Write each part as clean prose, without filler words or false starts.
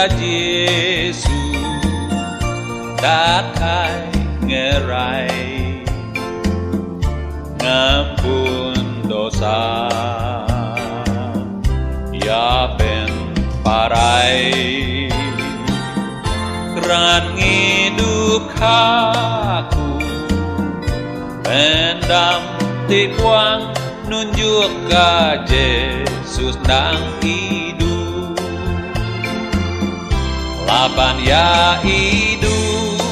Yesus dakai ngerai ngampun dosa ya ben parai keran ngidup aku pendam tipuang nunjuk ke Yesus nang hidup laban ya hidup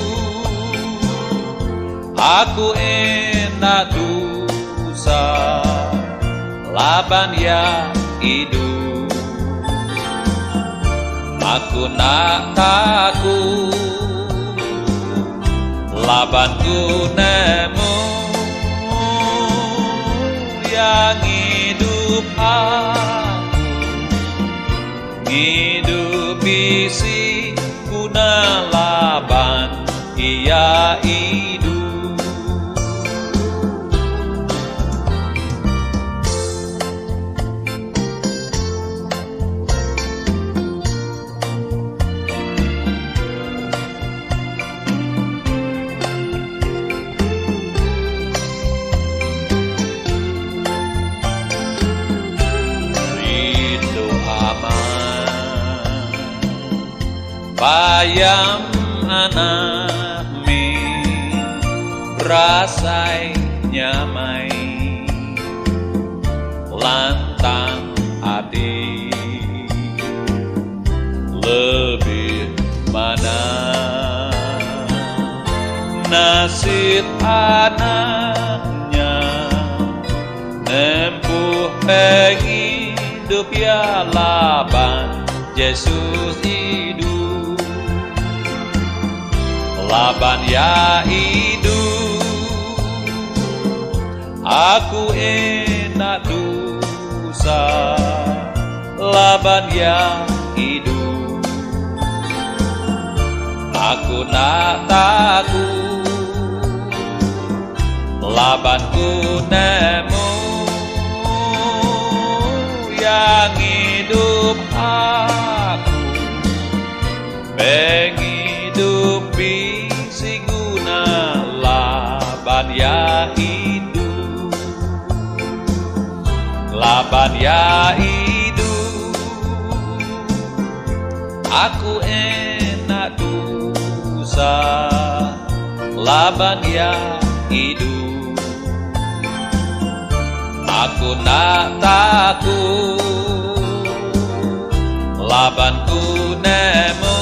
aku enak dosa laban ya hidup aku nak takut laban ku nemu yang hidup aku hidup isi guna laban ia hidup bayam anak mi rasai nyamai lantang adi lebih mana nasib anaknya nempuh penghidup ya laban Yesus hidup laban ya hidup aku enak dosa laban ya hidup aku nak takut laban ku nemu yang hidup aku penghidupi si guna laban ya hidup laban ya hidup aku enak dosa laban ya hidup aku nak takut laban ku nemu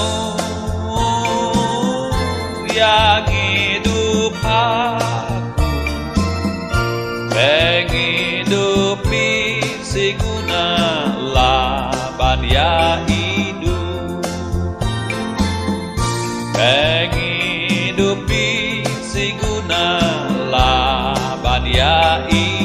yang hidup aku penghidupi si guna laban ya hidup penghidupi si guna laban ya hidup